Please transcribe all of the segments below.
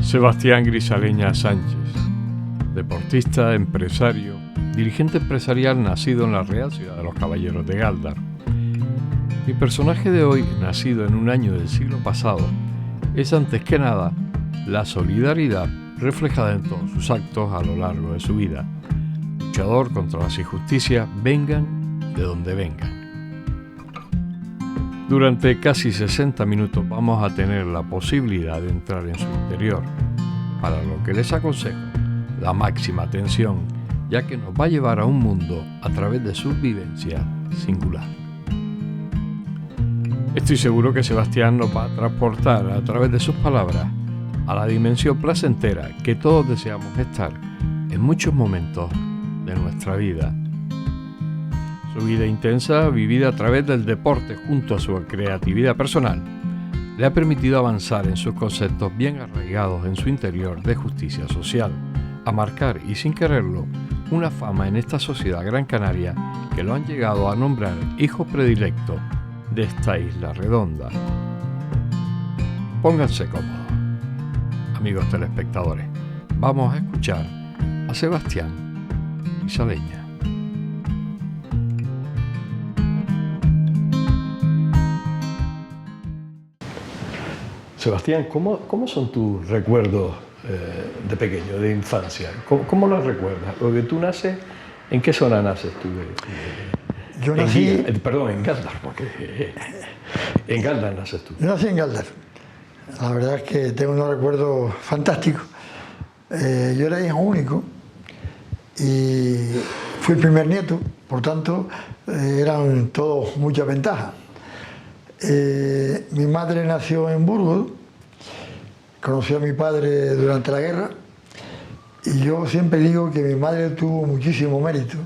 Sebastián Grisaleña Sánchez, deportista, empresario, dirigente empresarial nacido en la Real Ciudad de los Caballeros de Gáldar. Mi personaje de hoy, nacido en un año del siglo pasado, es antes que nada la solidaridad reflejada en todos sus actos a lo largo de su vida. Luchador contra las injusticias, vengan de donde vengan. Durante casi 60 minutos vamos a tener la posibilidad de entrar en su interior, para lo que les aconsejo la máxima atención, ya que nos va a llevar a un mundo a través de su vivencia singular. Estoy seguro que Sebastián nos va a transportar a través de sus palabras a la dimensión placentera que todos deseamos estar en muchos momentos de nuestra vida. Su vida intensa, vivida a través del deporte junto a su creatividad personal, le ha permitido avanzar en sus conceptos bien arraigados en su interior de justicia social, a marcar y sin quererlo una fama en esta sociedad gran canaria que lo han llegado a nombrar hijo predilecto de esta isla redonda. Pónganse cómodos, amigos telespectadores. Vamos a escuchar a Sebastián Grisaleña. Sebastián, ¿cómo son tus recuerdos de pequeño, de infancia? ¿Cómo los recuerdas? Porque tú naces, ¿en qué zona naces tú? Yo nací... en Gáldar, porque en Gáldar naces tú. Yo nací en Gáldar. La verdad es que tengo unos recuerdos fantásticos. Yo era hijo único y fui el primer nieto, por tanto, eran todos muchas ventajas. Mi madre nació en Burgos, conoció a mi padre durante la guerra y yo siempre digo que mi madre tuvo muchísimo mérito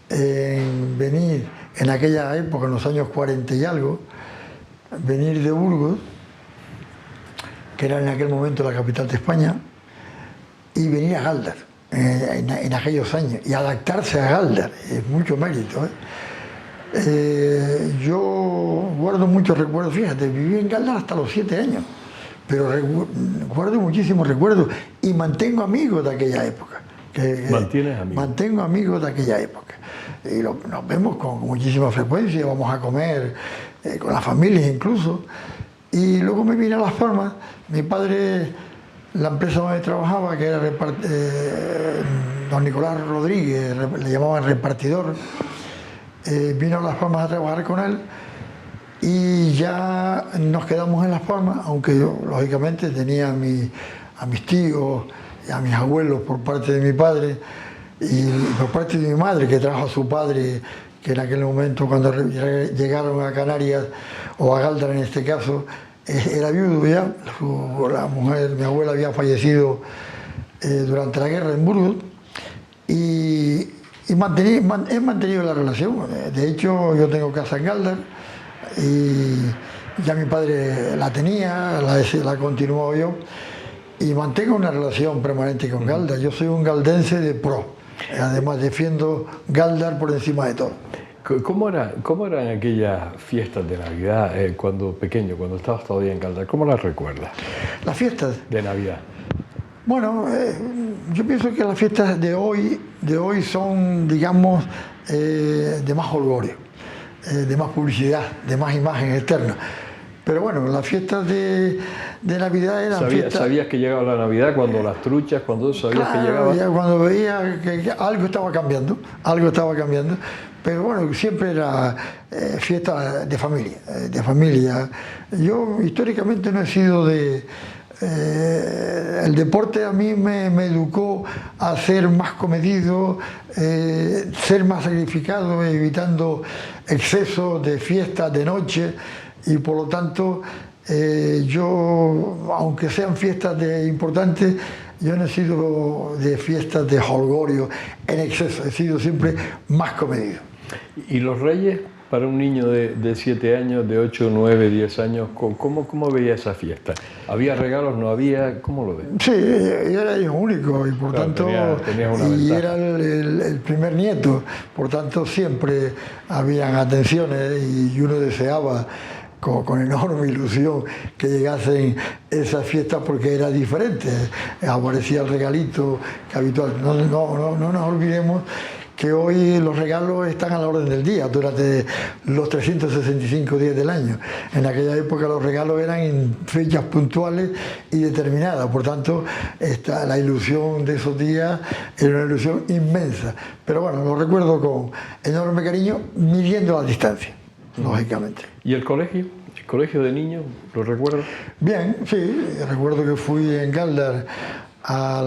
en venir en aquella época, en los años 40 y algo, venir de Burgos, que era en aquel momento la capital de España, y venir a Gáldar en aquellos años y adaptarse a Gáldar, es mucho mérito, ¿eh? Yo guardo muchos recuerdos, fíjate, viví en Gáldar hasta los 7 años, pero guardo muchísimos recuerdos y mantengo amigos de aquella época. ¿Mantienes amigos? Mantengo amigos de aquella época. Y nos vemos con muchísima frecuencia, vamos a comer con las familias incluso. Y luego me vine a Las Palmas, mi padre, la empresa donde trabajaba, que era don Nicolás Rodríguez, le llamaban repartidor, vino a Las Palmas a trabajar con él y ya nos quedamos en Las Palmas, aunque yo lógicamente tenía a mis tíos y a mis abuelos por parte de mi padre y por parte de mi madre, que trajo a su padre, que en aquel momento cuando llegaron a Canarias, o a Gáldar en este caso, era viudo ya, la mujer, mi abuela había fallecido durante la guerra en Burgos y he mantenido la relación. De hecho, yo tengo casa en Gáldar y ya mi padre la tenía, la continuó yo y mantengo una relación permanente con Gáldar. Yo soy un galdense de pro, además defiendo Gáldar por encima de todo. ¿Cómo eran aquellas fiestas de Navidad cuando pequeño, cuando estabas todavía en Gáldar? ¿Cómo las recuerdas? ¿Las fiestas? De Navidad. Bueno, yo pienso que las fiestas de hoy son, digamos, de más holgorio, de más publicidad, de más imagen externa. Pero bueno, las fiestas de Navidad eran fiestas... ¿Sabías que llegaba la Navidad cuando las truchas, cuando sabías que llegaba? Ya cuando veía que algo estaba cambiando, pero bueno, siempre era fiesta de familia, Yo históricamente no he sido de... el deporte a mí me educó a ser más comedido, ser más sacrificado, evitando excesos de fiestas de noche y por lo tanto yo, aunque sean fiestas importantes, yo no he sido de fiestas de holgorio en exceso, he sido siempre más comedido. ¿Y los Reyes? Para un niño de 7 años, de 8, 9, 10 años, ¿cómo veía esa fiesta? ¿Había regalos, no había? ¿Cómo lo ves? Sí, yo era hijo único y por tanto tenías una ventaja. Era el primer nieto, por tanto siempre habían atenciones y uno deseaba con enorme ilusión que llegasen esas fiestas porque era diferente, aparecía el regalito que habitual. No nos olvidemos que hoy los regalos están a la orden del día durante los 365 días del año. En aquella época los regalos eran en fechas puntuales y determinadas, por tanto la ilusión de esos días era una ilusión inmensa. Pero bueno, lo recuerdo con enorme cariño, midiendo la distancia, lógicamente. ¿Y el colegio? ¿El colegio de niños? ¿Lo recuerdas? Bien, sí, recuerdo que fui en Galdar a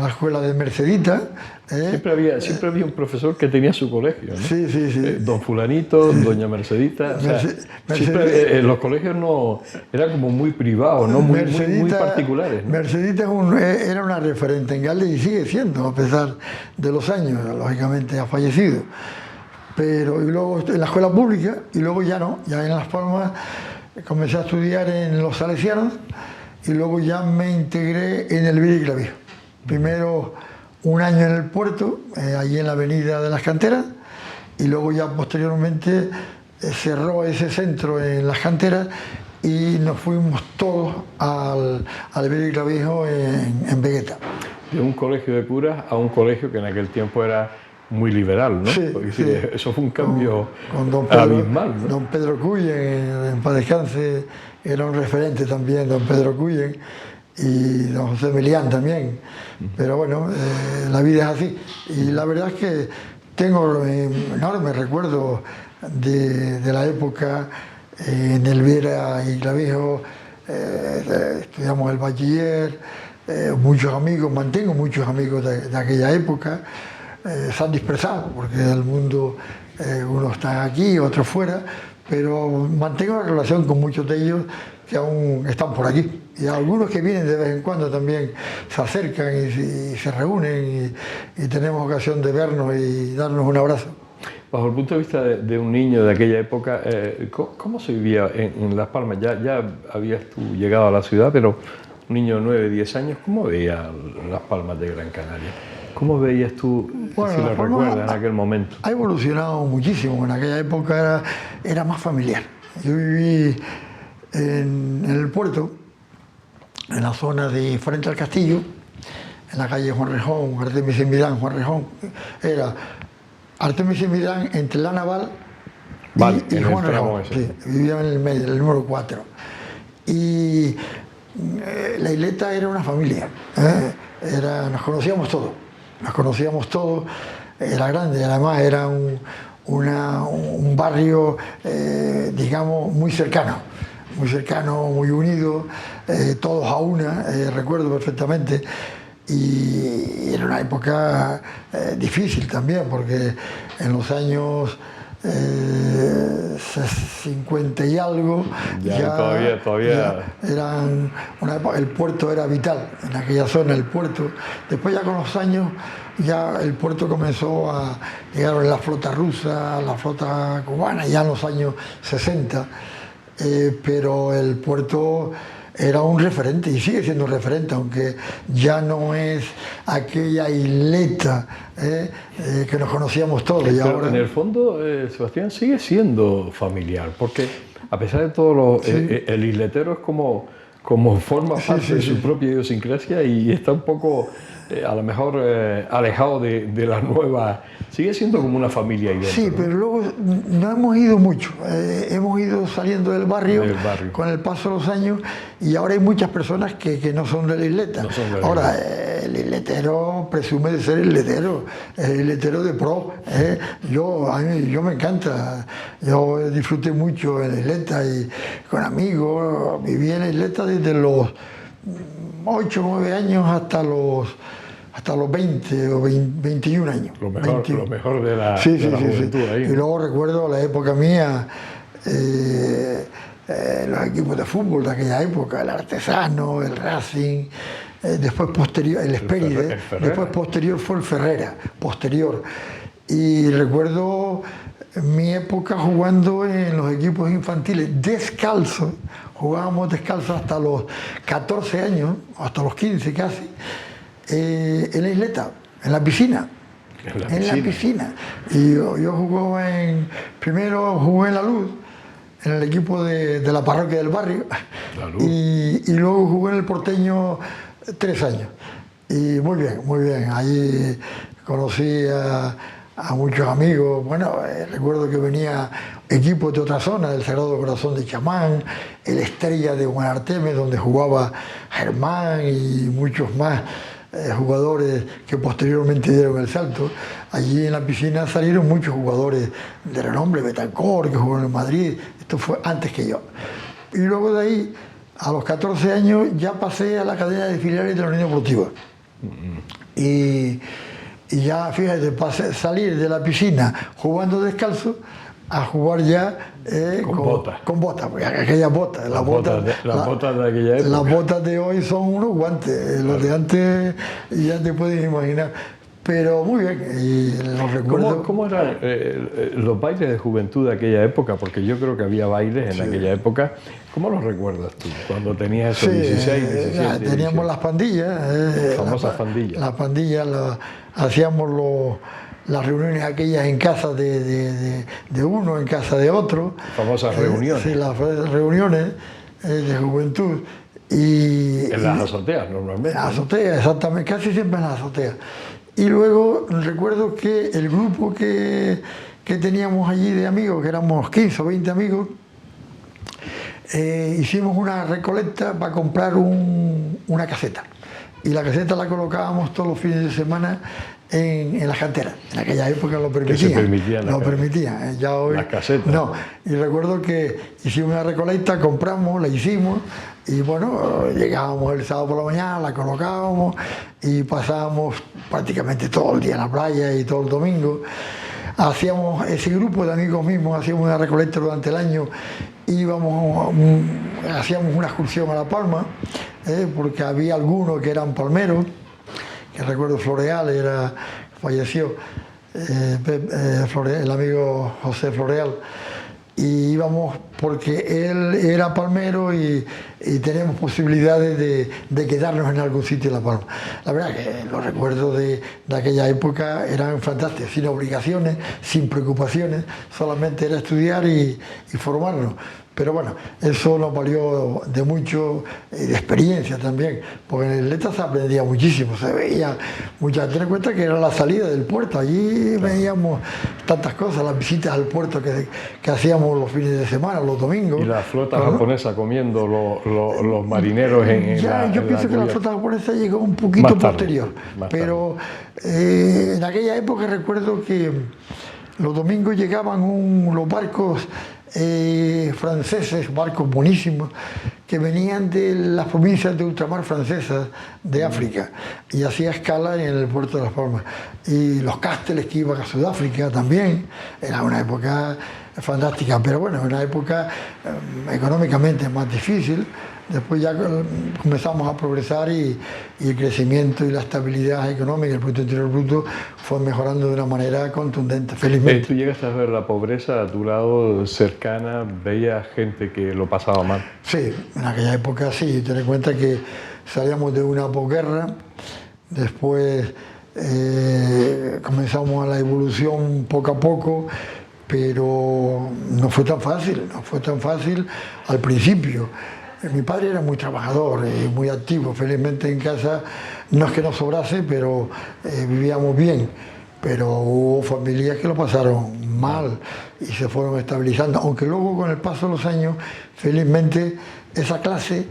la escuela de Mercedita. Siempre había un profesor que tenía su colegio, ¿no? Sí. Don Fulanito, Doña Mercedita. O sea, siempre, los colegios no eran como muy privados, ¿no? Muy particulares, ¿no? Mercedita era una referente en Galdar y sigue siendo, a pesar de los años. Lógicamente ha fallecido. Pero y luego en la escuela pública, y luego ya no, ya en Las Palmas comencé a estudiar en los Salesianos y luego ya me integré en el Vídeo y Clavijo. Primero un año en el puerto, allí en la avenida de las Canteras, y luego ya posteriormente cerró ese centro en las Canteras y nos fuimos todos al Vídeo y Clavijo en Vegueta. De un colegio de curas a un colegio que en aquel tiempo era muy liberal, ¿no? Sí, sí. Eso fue un cambio con don Pedro, abismal, ¿no? Don Pedro Cuyen, en paz descanse, era un referente también, don Pedro Cuyen, y don José Melián también. Pero bueno, la vida es así. Y la verdad es que tengo enormes recuerdos de la época en el Viera y Clavijo. Estudiamos el bachiller, muchos amigos, mantengo muchos amigos de aquella época. Se han dispersado porque el mundo, unos están aquí, otros fuera, pero mantengo una relación con muchos de ellos que aún están por aquí. Y algunos que vienen de vez en cuando también se acercan y se reúnen y tenemos ocasión de vernos y darnos un abrazo. Bajo el punto de vista de un niño de aquella época, ¿cómo se vivía en Las Palmas? Ya habías tú llegado a la ciudad, pero un niño de 9, 10 años, ¿cómo veía Las Palmas de Gran Canaria? ¿Cómo veías tú, si lo recuerdas, en aquel momento? Ha evolucionado muchísimo. En aquella época era más familiar. Yo viví en el puerto, en la zona de frente al castillo, en la calle Juan Rejón, Artemis y Midán, Juan Rejón. Era Artemis y Midán entre la Naval y Juan Rejón. Sí, vivía en el medio, el número 4. Y la isleta era una familia. Nos conocíamos todos. Era grande, además era un barrio, digamos, muy cercano, muy unido, todos a una, recuerdo perfectamente. Y era una época difícil también, porque en los años 50 y algo, todavía. Eran una época, el puerto era vital en aquella zona, el puerto. Después ya con los años ya el puerto comenzó a llegar la flota rusa, la flota cubana, ya en los años 60, pero el puerto era un referente y sigue siendo un referente, aunque ya no es aquella isleta que nos conocíamos todos. Pero ahora, en el fondo, Sebastián, sigue siendo familiar, porque a pesar de todo, el isletero es como forma parte de su propia idiosincrasia y está un poco, a lo mejor, alejado de la nueva. Sigue siendo como una familia ahí dentro. Sí, ¿no? Pero luego no hemos ido mucho. Hemos ido saliendo del barrio con el paso de los años y ahora hay muchas personas que no son de la isleta. Ahora, el isletero presume de ser isletero, el isletero de pro. Yo me encanta. Yo disfruté mucho en la isleta y con amigos. Viví en la isleta desde los 8 o 9 años hasta los 20 o 21 años. Lo mejor de la juventud ahí. Y luego recuerdo la época mía, los equipos de fútbol de aquella época, el Artesano, el Racing, después posterior, el Espéride, después posterior fue el Ferrera, posterior. Y recuerdo mi época jugando en los equipos infantiles, descalzo, jugábamos descalzo hasta los 14 años, hasta los 15 casi, en la isleta, en la piscina. En la piscina. Y yo primero jugué en La Luz, en el equipo de la parroquia del barrio y luego jugué en el Porteño 3 años. Y muy bien, muy bien. Allí conocí a muchos amigos. Bueno, recuerdo que venía equipos de otra zona, del Sagrado Corazón de Chamán, el Estrella de Buenarteme, donde jugaba Germán y muchos más jugadores que posteriormente dieron el salto. Allí en la piscina salieron muchos jugadores de renombre, Betancourt, que jugó en el Madrid. Esto fue antes que yo. Y luego de ahí, a los 14 años, ya pasé a la cadena de filiales de la Unión Deportiva. Y ya, fíjate, pasé salir de la piscina jugando descalzo a jugar ya con botas, porque aquellas botas, las botas de aquella época. Las botas de hoy son unos guantes, los de antes ya te puedes imaginar. Pero muy bien, y los recuerdo. ¿Cómo eran los bailes de juventud de aquella época? Porque yo creo que había bailes en aquella época. ¿Cómo los recuerdas tú? Cuando tenías esos 16, 17, teníamos 18. las pandillas. Las famosas pandillas. Las pandillas, hacíamos las reuniones aquellas en casa de uno, en casa de otro. Famosas reuniones. Sí, las reuniones de juventud. En las azoteas, normalmente. En las azoteas, exactamente, casi siempre en las azoteas. Y luego recuerdo que el grupo que teníamos allí de amigos, que éramos 15 o 20 amigos, hicimos una recolecta para comprar una caseta. Y la caseta la colocábamos todos los fines de semana en las canteras. En aquella época lo permitían. Ya hoy, las casetas. No. Y recuerdo que hicimos una recolecta, compramos, la hicimos. Y bueno, llegábamos el sábado por la mañana, la colocábamos y pasábamos prácticamente todo el día en la playa y todo el domingo. Hacíamos ese grupo de amigos mismos, hacíamos una recolecta durante el año, hacíamos una excursión a La Palma, porque había algunos que eran palmeros, que recuerdo Floreal, falleció, el amigo José Floreal. Y íbamos porque él era palmero y teníamos posibilidades de quedarnos en algún sitio en La Palma. La verdad que los recuerdos de aquella época eran fantásticos, sin obligaciones, sin preocupaciones, solamente era estudiar y formarnos. Pero bueno, eso nos valió de mucho, de experiencia también, porque en el Leta se aprendía muchísimo, se veía muchas. Ten en cuenta que era la salida del puerto, allí veíamos tantas cosas, las visitas al puerto que hacíamos los fines de semana, los domingos. Y la flota japonesa comiendo los marineros yo pienso que la flota japonesa llegó un poquito posterior, pero en aquella época recuerdo que los domingos llegaban los barcos franceses, barcos buenísimos, que venían de las provincias de ultramar francesas de África y hacía escala en el puerto de Las Palmas. Y los cásteles que iban a Sudáfrica también, era una época fantástica, pero bueno, una época económicamente más difícil. Después ya comenzamos a progresar y el crecimiento y la estabilidad económica, el Producto Interior Bruto, fue mejorando de una manera contundente, felizmente. ¿Tú llegaste a ver la pobreza a tu lado cercana? ¿Veías gente que lo pasaba mal? Sí, en aquella época sí. Ten en cuenta que salíamos de una posguerra, después comenzamos a la evolución poco a poco, pero no fue tan fácil al principio. Mi padre era muy trabajador y muy activo, felizmente en casa no es que nos sobrase, pero vivíamos bien. Pero hubo familias que lo pasaron mal y se fueron estabilizando, aunque luego con el paso de los años, felizmente esa clase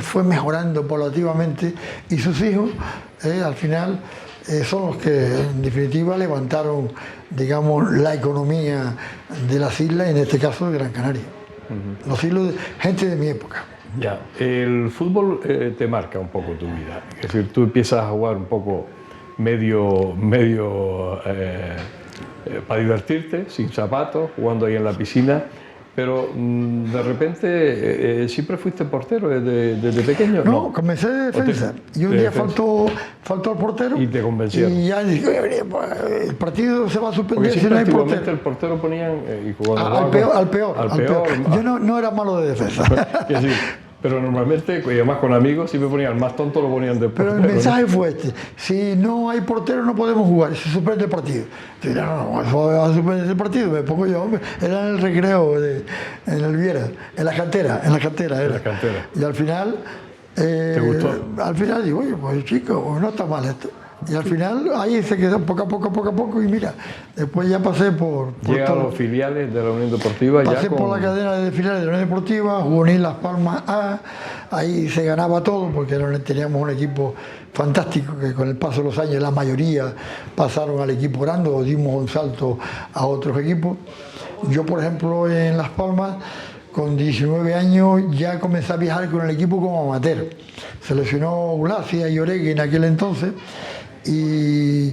fue mejorando paulativamente y sus hijos al final son los que en definitiva levantaron, digamos, la economía de las islas, en este caso de Gran Canaria. Los islos, gente de mi época. Ya, el fútbol te marca un poco tu vida, es decir, tú empiezas a jugar un poco medio para divertirte, sin zapatos, jugando ahí en la piscina, pero de repente siempre fuiste portero desde pequeño. No, comencé de defensa y un día faltó el portero y te convencieron. Y ya dije, el partido se va a suspender si no hay portero. El portero ponían al peor. Yo no era malo de defensa. Pero normalmente, y además con amigos, si me ponían el más tonto, lo ponían de portero. Pero el mensaje fue este: si no hay portero no podemos jugar, se suspende el partido. Yo, no, eso va a suspender el partido, me pongo yo, hombre. Era en el recreo, en el Viera, en la cantera era. En la cantera. Y al final, ¿te gustó? Al final digo, oye, pues chico, no está mal esto. Y al final ahí se quedó poco a poco, y mira, después ya pasé por Llega a los filiales de la Unión Deportiva. Pasé por la cadena de filiales de la Unión Deportiva, Juvenil Las Palmas A, ahí se ganaba todo porque teníamos un equipo fantástico que con el paso de los años la mayoría pasaron al equipo grande o dimos un salto a otros equipos. Yo, por ejemplo, en Las Palmas, con 19 años ya comencé a viajar con el equipo como amateur. Seleccionó Ulacia y Oregui en aquel entonces, y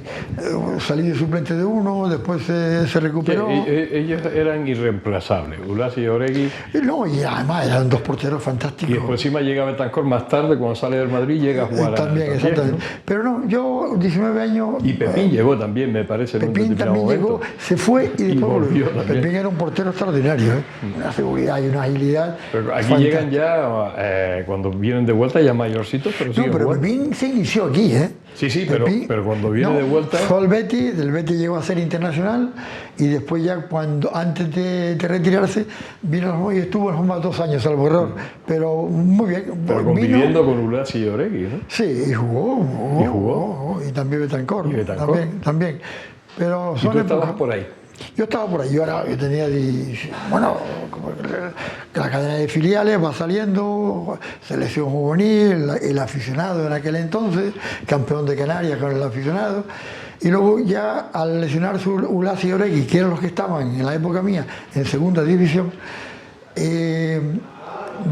salí de suplente de uno, después se recuperó. Ellos eran irreemplazables, Ulas y Oregui. No, y además eran dos porteros fantásticos. Y después encima llega Betancor más tarde, cuando sale del Madrid, llega a jugar también, exactamente. ¿No? Pero no, yo 19 años... Y Pepín llegó también, me parece. Pepín también llegó, se fue y después volvió. Pepín era un portero extraordinario, Una seguridad y una agilidad. Pero aquí llegan ya, cuando vienen de vuelta ya mayorcitos, pero siguen pero jugando. Pepín se inició aquí, Sí, pero cuando viene de vuelta... Fue al Betis, del Betis llegó a ser internacional, y después ya antes de retirarse vino y estuvo en Roma 2 años, salvo error, pero muy bien. Pero conviviendo con Ulas y Oregui, ¿no? Sí, y jugó. Y también Betancor. También. Pero ¿Y tú estabas por ahí? Yo estaba por ahí, yo tenía, como la cadena de filiales va saliendo, selección juvenil, el aficionado en aquel entonces, campeón de Canarias con el aficionado, y luego ya al lesionarse Ulas y Oregui, que eran los que estaban en la época mía en segunda división,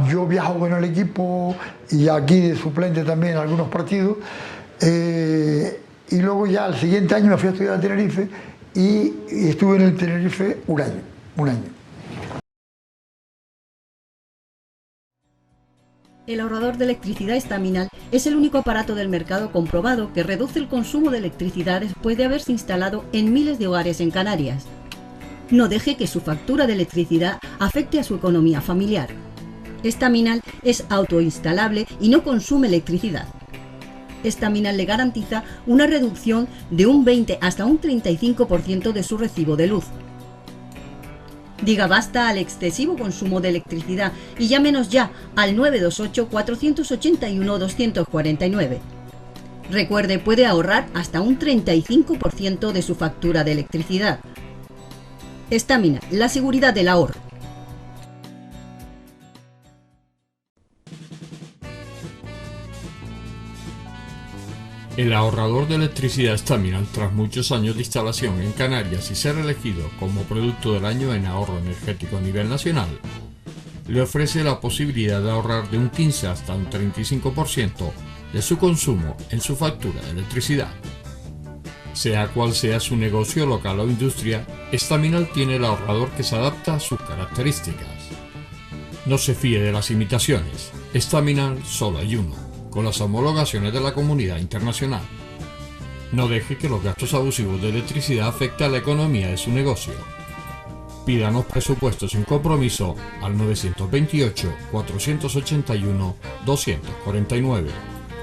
yo viajo con el equipo y aquí de suplente también en algunos partidos, y luego ya al siguiente año me fui a estudiar a Tenerife, y estuve en el Tenerife un año. El ahorrador de electricidad estaminal es el único aparato del mercado comprobado que reduce el consumo de electricidad después de haberse instalado en miles de hogares en Canarias. No deje que su factura de electricidad afecte a su economía familiar. Estaminal es autoinstalable y no consume electricidad. Estaminal le garantiza una reducción de un 20 hasta un 35% de su recibo de luz. Diga basta al excesivo consumo de electricidad y llámenos ya al 928-481-249. Recuerde, puede ahorrar hasta un 35% de su factura de electricidad. Estaminal, la seguridad del ahorro. El ahorrador de electricidad Estaminal, tras muchos años de instalación en Canarias y ser elegido como producto del año en ahorro energético a nivel nacional, le ofrece la posibilidad de ahorrar de un 15 hasta un 35% de su consumo en su factura de electricidad. Sea cual sea su negocio local o industria, Estaminal tiene el ahorrador que se adapta a sus características. No se fíe de las imitaciones, Estaminal solo hay uno, con las homologaciones de la comunidad internacional. No deje que los gastos abusivos de electricidad afecten a la economía de su negocio. Pídanos presupuesto sin compromiso al 928-481-249.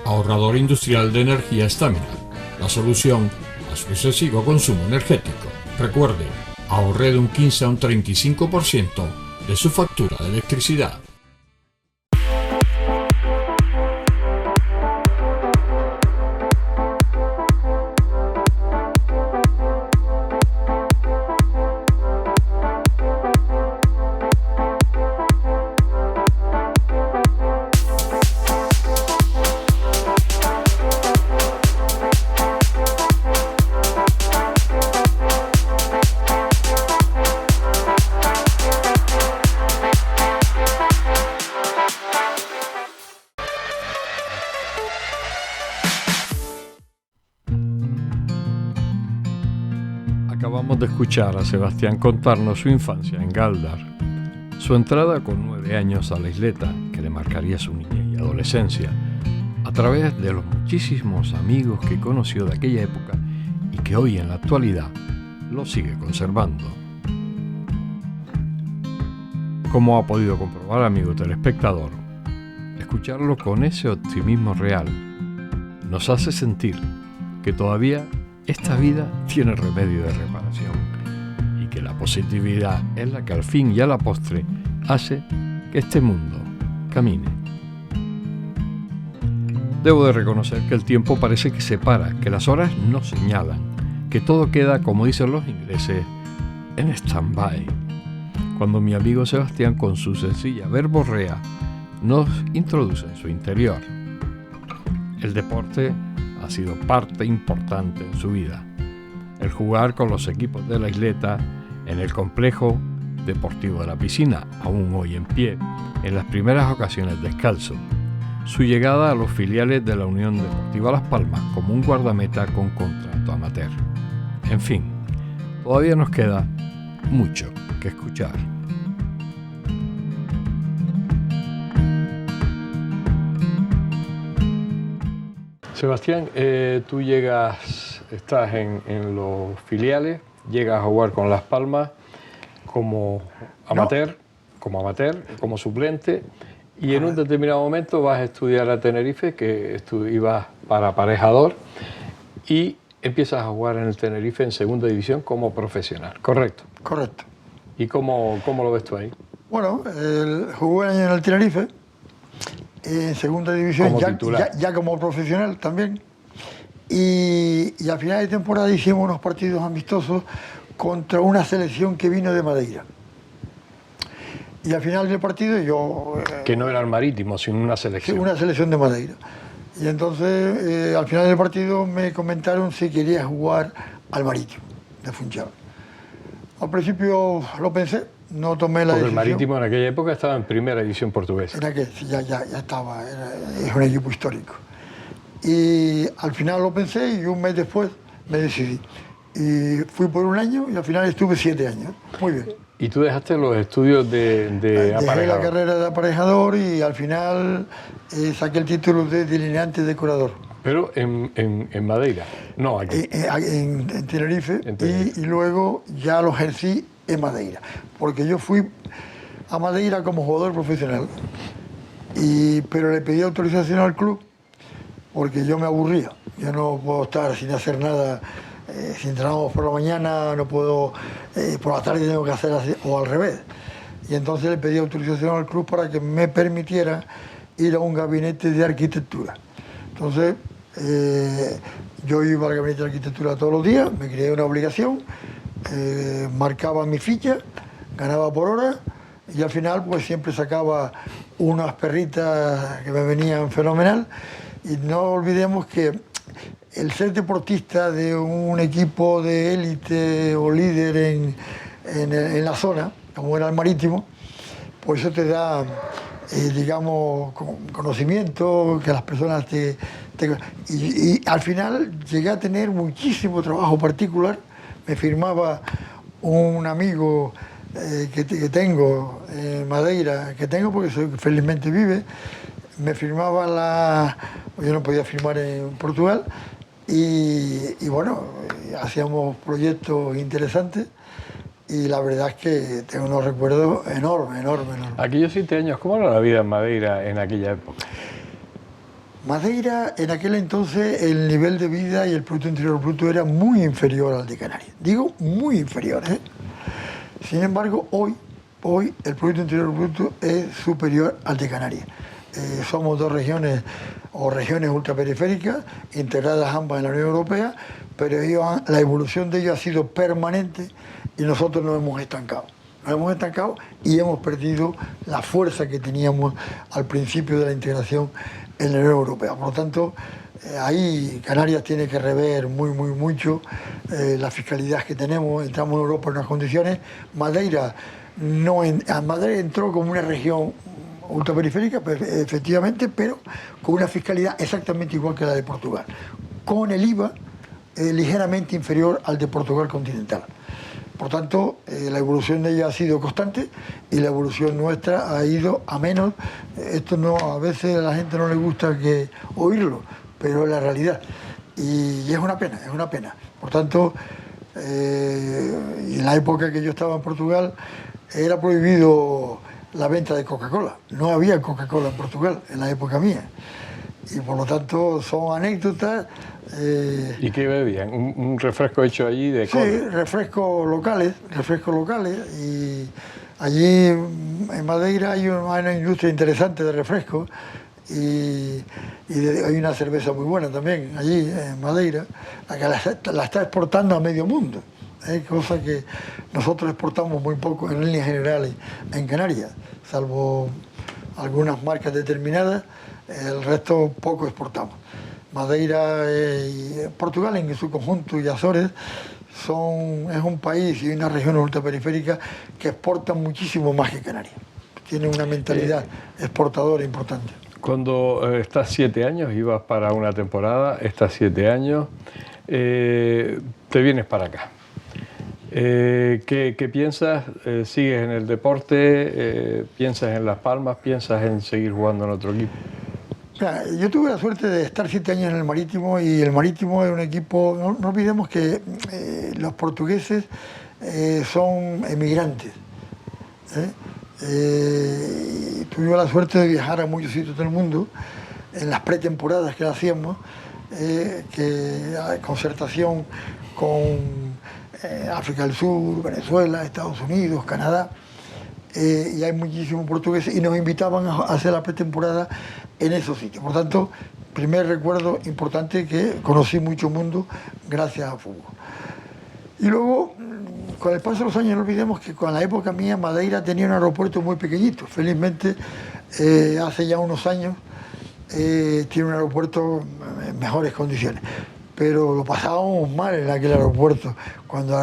Ahorrador industrial de energía Estaminal, la solución a su excesivo consumo energético. Recuerde, ahorre de un 15 a un 35% de su factura de electricidad. Acabamos de escuchar a Sebastián contarnos su infancia en Galdar, su entrada con 9 años a la isleta, que le marcaría su niñez y adolescencia, a través de los muchísimos amigos que conoció de aquella época y que hoy en la actualidad lo sigue conservando. Como ha podido comprobar, amigo telespectador, escucharlo con ese optimismo real nos hace sentir que todavía esta vida tiene remedio de reparación y que la positividad es la que al fin y a la postre hace que este mundo camine. Debo de reconocer que el tiempo parece que se para, que las horas no señalan, que todo queda, como dicen los ingleses, en stand-by. Cuando mi amigo Sebastián, con su sencilla verborrea, nos introduce en su interior. El deporte ha sido parte importante en su vida. El jugar con los equipos de la isleta en el complejo deportivo de la piscina, aún hoy en pie, en las primeras ocasiones descalzo. Su llegada a los filiales de la Unión Deportiva Las Palmas como un guardameta con contrato amateur. En fin, todavía nos queda mucho que escuchar. Sebastián, tú estás en los filiales, llegas a jugar con Las Palmas como amateur, como suplente, y en un determinado momento vas a estudiar a Tenerife, que ibas para aparejador, y empiezas a jugar en el Tenerife en segunda división como profesional, ¿correcto? Correcto. ¿Y cómo lo ves tú ahí? Bueno, jugué un año en el Tenerife, en segunda división, ya como profesional también, y a final de temporada hicimos unos partidos amistosos contra una selección que vino de Madeira. Y al final del partido yo... que no era el Marítimo, sino una selección. Sí, una selección de Madeira. Y entonces, al final del partido me comentaron si quería jugar al Marítimo, de Funchal. Al principio lo pensé, no tomé la decisión. Porque el Marítimo en aquella época estaba en primera división portuguesa. Sí, ya estaba, es un equipo histórico. Y al final lo pensé y un mes después me decidí. Y fui por un año y al final estuve 7 años. Muy bien. ¿Y tú dejaste los estudios de aparejador? Dejé la carrera de aparejador y al final saqué el título de delineante decorador. Pero en Madeira, no aquí. En Tenerife, y luego ya lo ejercí en Madeira. Porque yo fui a Madeira como jugador profesional, pero le pedí autorización al club porque yo me aburría. Yo no puedo estar sin hacer nada. Si entrenamos por la mañana, no puedo, por la tarde tengo que hacer así, o al revés. Y entonces le pedí autorización al club para que me permitiera ir a un gabinete de arquitectura. Entonces, yo iba al gabinete de arquitectura todos los días, me creé una obligación, marcaba mi ficha, ganaba por hora y al final pues siempre sacaba unas perritas que me venían fenomenal. Y no olvidemos que el ser deportista de un equipo de élite o líder en la zona, como era el Marítimo, pues eso te da, digamos, conocimiento, que las personas y al final llegué a tener muchísimo trabajo particular. Me firmaba un amigo que tengo en Madeira, porque felizmente vive, me firmaba yo no podía firmar en Portugal, y bueno, hacíamos proyectos interesantes y la verdad es que tengo unos recuerdos enormes. Aquellos 7 años, ¿cómo era la vida en Madeira en aquella época? Madeira, en aquel entonces, el nivel de vida y el Producto Interior Bruto era muy inferior al de Canarias. Digo, muy inferior, ¿eh? Sin embargo, hoy el Producto Interior Bruto es superior al de Canarias. Somos dos regiones o regiones ultraperiféricas, integradas ambas en la Unión Europea, pero la evolución de ellos ha sido permanente y nosotros nos hemos estancado. Y hemos perdido la fuerza que teníamos al principio de la integración en la Unión Europea. Por lo tanto, ahí Canarias tiene que rever mucho la fiscalidad que tenemos. Entramos en Europa en unas condiciones. Madeira entró como una región ultraperiférica, efectivamente, pero con una fiscalidad exactamente igual que la de Portugal, con el IVA ligeramente inferior al de Portugal continental. Por tanto, la evolución de ella ha sido constante y la evolución nuestra ha ido a menos. Esto a veces a la gente no le gusta oírlo, pero es la realidad. Y es una pena. Por tanto, en la época que yo estaba en Portugal, era prohibido la venta de Coca-Cola. No había Coca-Cola en Portugal en la época mía. Y por lo tanto son anécdotas. ¿Y qué bebían? ¿Un refresco hecho allí de cola? Sí, refrescos locales. Y allí en Madeira hay una industria interesante de refrescos y hay una cerveza muy buena también allí en Madeira, la que la está exportando a medio mundo. Cosa que nosotros exportamos muy poco en líneas generales en Canarias, salvo algunas marcas determinadas, el resto poco exportamos. Madeira y Portugal en su conjunto y Azores es un país y una región ultraperiférica que exportan muchísimo más que Canarias. Tienen una mentalidad exportadora importante. Cuando estás 7 años, ibas para una temporada, estás 7 años, te vienes para acá. ¿Qué piensas? ¿Sigues en el deporte? ¿Piensas en Las Palmas? ¿Piensas en seguir jugando en otro equipo? Yo tuve la suerte de estar 7 años en el Marítimo y el Marítimo es un equipo, no olvidemos que los portugueses son emigrantes. Tuve la suerte de viajar a muchos sitios del mundo en las pretemporadas que hacíamos, concertación con África del Sur, Venezuela, Estados Unidos, Canadá, y hay muchísimos portugueses y nos invitaban a hacer la pretemporada en esos sitios. Por tanto, primer recuerdo importante que conocí mucho mundo gracias al fútbol. Y luego, con el paso de los años, no olvidemos que con la época mía Madeira tenía un aeropuerto muy pequeñito. Felizmente, hace ya unos años, tiene un aeropuerto en mejores condiciones. Pero lo pasábamos mal en aquel aeropuerto, cuando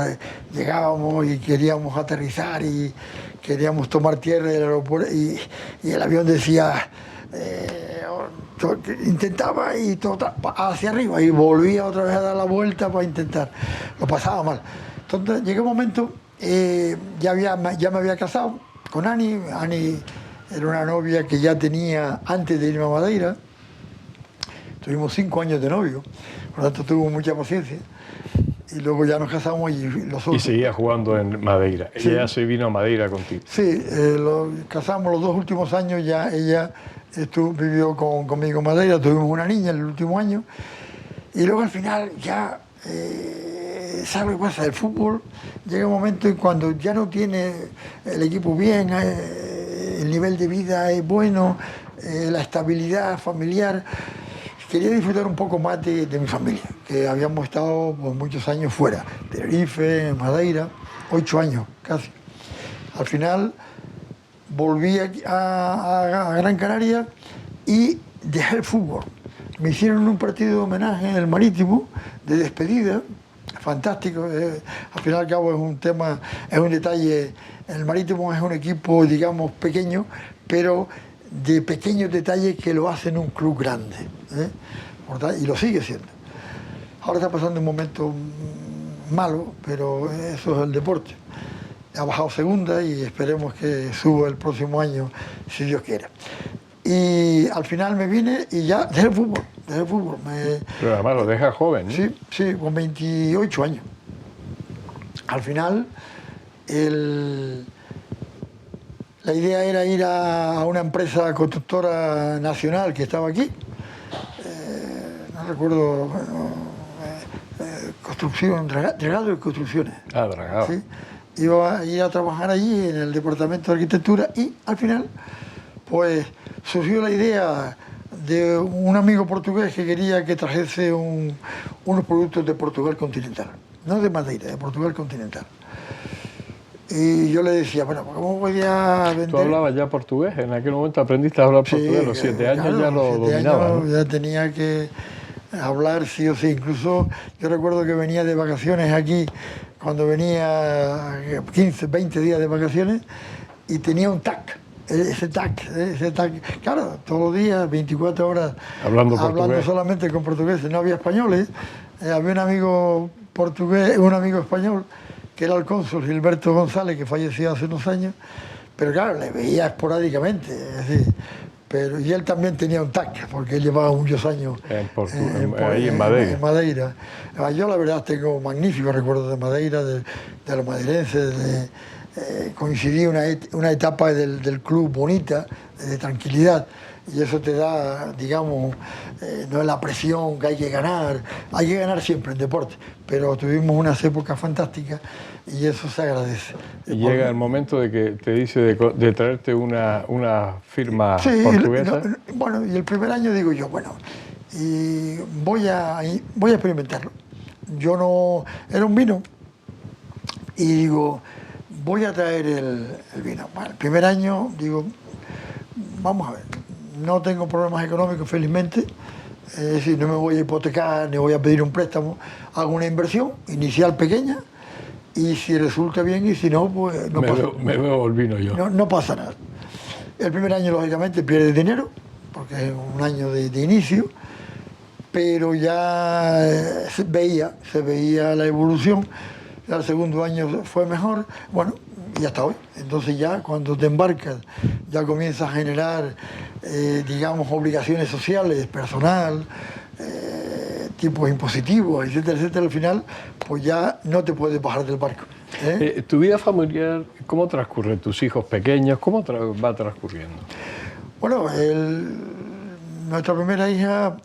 llegábamos y queríamos aterrizar y queríamos tomar tierra del aeropuerto y el avión decía, intentaba y hacia arriba y volvía otra vez a dar la vuelta para intentar. Lo pasaba mal. Entonces llegó un momento, ya me había casado con Ani. Ani era una novia que ya tenía antes de irme a Madeira. Tuvimos 5 años de novio. Por lo tanto, tuvo mucha paciencia. Y luego ya nos casamos y los otros. Y seguía jugando en Madeira. Sí. Ella se vino a Madeira contigo. Sí, casamos los 2 últimos años. Ya ella vivió conmigo en Madeira. Tuvimos una niña el último año. Y luego al final ya, ¿sabes qué pasa? El fútbol llega un momento en cuando ya no tiene el equipo bien, el nivel de vida es bueno, la estabilidad familiar. Quería disfrutar un poco más de mi familia, que habíamos estado por muchos años fuera, Tenerife, Madeira, 8 años casi. Al final volví a Gran Canaria y dejé el fútbol. Me hicieron un partido de homenaje en el Marítimo, de despedida, fantástico. Al final y al cabo es un detalle. El Marítimo es un equipo, digamos, pequeño, pero de pequeños detalles que lo hacen un club grande, y lo sigue siendo. Ahora está pasando un momento malo, pero eso es el deporte. Ha bajado segunda y esperemos que suba el próximo año, si Dios quiere. Y al final me vine y ya dejé el fútbol. Pero además lo deja joven, ¿no? Sí, con 28 años. Al final, la idea era ir a una empresa constructora nacional que estaba aquí, no recuerdo, construcción, Dragado y Construcciones. Ah, Dragado. ¿Sí? Iba a ir a trabajar allí en el departamento de arquitectura y al final, pues surgió la idea de un amigo portugués que quería que trajese unos productos de Portugal continental, no de Madeira, de Portugal continental. Y yo le decía, bueno, ¿cómo voy a vender? ¿Tú hablabas ya portugués? ¿En aquel momento aprendiste a hablar portugués? A los 7 años claro, ya lo dominaba, ¿no? Ya tenía que hablar sí o sí. Incluso yo recuerdo que venía de vacaciones aquí, cuando venía 15, 20 días de vacaciones, y tenía un TAC. Ese TAC, claro, todos los días, 24 horas, hablando solamente con portugueses. No había españoles, había un amigo portugués, un amigo español, que era el cónsul Gilberto González, que falleció hace unos años, pero claro, le veía esporádicamente, es decir, y él también tenía un TAC, porque él llevaba muchos años ahí en Madeira. En Madeira. Yo la verdad tengo magníficos recuerdos de Madeira, de los madeirenses, coincidí una etapa del club bonita, de tranquilidad, y eso te da, digamos, no es la presión que hay que ganar siempre en deporte, pero tuvimos unas épocas fantásticas y eso se agradece. Y llega el momento de que te dice de traerte una firma portuguesa. Bueno, y el primer año digo yo, bueno, y voy a experimentarlo. Yo no, era un vino, y digo, voy a traer el vino. Bueno, el primer año digo, vamos a ver, no tengo problemas económicos felizmente, es decir, no me voy a hipotecar, ni voy a pedir un préstamo, hago una inversión inicial pequeña y si resulta bien y si no, pues no pasa nada. Me bebo el vino yo. No pasa nada. El primer año lógicamente pierdes dinero, porque es un año de inicio, pero ya se veía la evolución. Ya el segundo año fue mejor, bueno, y hasta hoy. Entonces ya cuando te embarcas, ya comienzas a generar, digamos, obligaciones sociales, personal, tipos impositivos, etcétera, etcétera, al final, pues ya no te puedes bajar del barco. ¿Tu vida familiar, cómo transcurre? ¿Tus hijos pequeños, cómo va transcurriendo? Bueno, nuestra primera hija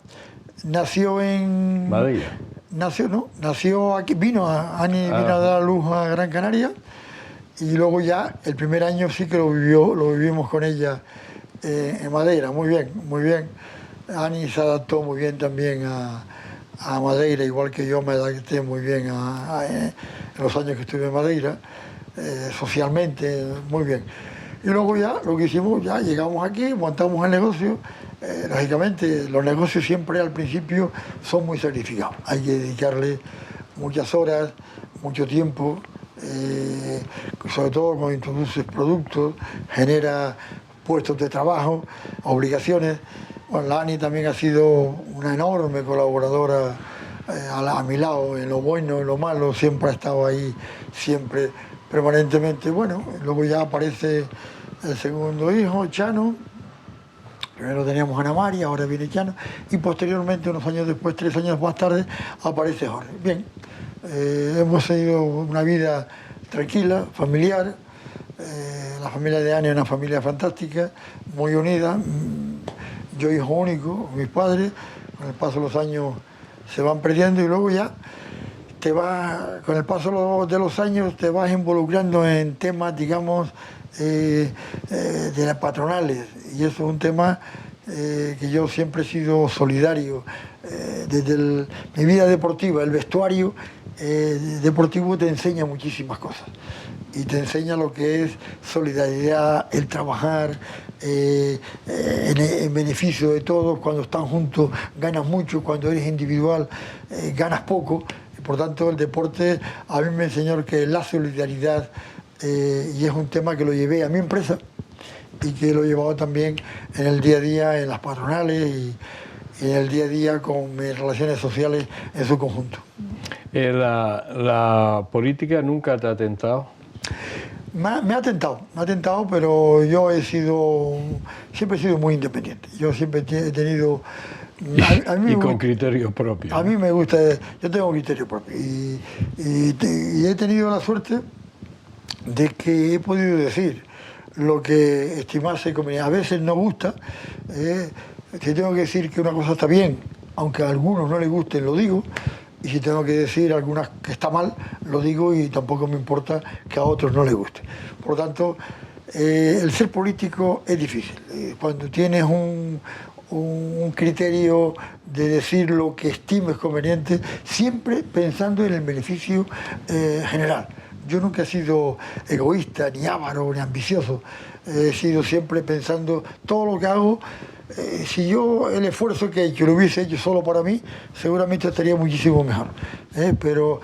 nació en... Madeira. Nació aquí, Ani vino a dar a luz a Gran Canaria y luego ya el primer año sí que lo vivimos con ella en Madeira, muy bien, muy bien. Ani se adaptó muy bien también a Madeira, igual que yo me adapté muy bien en los años que estuve en Madeira, socialmente, muy bien. Y luego ya lo que hicimos, ya llegamos aquí, montamos el negocio. Lógicamente, los negocios siempre al principio son muy sacrificados. Hay que dedicarle muchas horas, mucho tiempo, sobre todo cuando introduces productos, genera puestos de trabajo, obligaciones. Bueno, la Ani también ha sido una enorme colaboradora a mi lado, en lo bueno, en lo malo, siempre ha estado ahí, siempre, permanentemente. Bueno, luego ya aparece el segundo hijo, Chano. Primero teníamos a Ana María, ahora viene Chano, y posteriormente, unos años después, 3 años más tarde, aparece Jorge. Bien, hemos tenido una vida tranquila, familiar. La familia de Ana es una familia fantástica, muy unida. Yo hijo único, mis padres, con el paso de los años se van perdiendo y luego ya con el paso de los años te vas involucrando en temas, digamos, de las patronales, y eso es un tema que yo siempre he sido solidario. Desde mi vida deportiva, el vestuario deportivo te enseña muchísimas cosas y te enseña lo que es solidaridad, el trabajar en beneficio de todos. Cuando están juntos ganas mucho, cuando eres individual ganas poco. Por tanto, el deporte a mí me enseñó que la solidaridad, y es un tema que lo llevé a mi empresa y que lo he llevado también en el día a día, en las patronales y en el día a día con mis relaciones sociales en su conjunto. ¿La política nunca te ha tentado? Me ha tentado, pero yo siempre he sido muy independiente. Yo siempre he tenido... y con criterio propio. A mí me gusta, yo tengo criterio propio y he tenido la suerte de que he podido decir lo que estimase conveniente. A veces no gusta, si tengo que decir que una cosa está bien, aunque a algunos no les gusten, lo digo, y si tengo que decir algunas que está mal, lo digo y tampoco me importa que a otros no les guste. Por lo tanto, el ser político es difícil. Cuando tienes un criterio de decir lo que estimes conveniente, siempre pensando en el beneficio general. Yo nunca he sido egoísta, ni avaro, ni ambicioso. He sido siempre pensando todo lo que hago. Si yo el esfuerzo que he hecho lo hubiese hecho solo para mí, seguramente estaría muchísimo mejor. Pero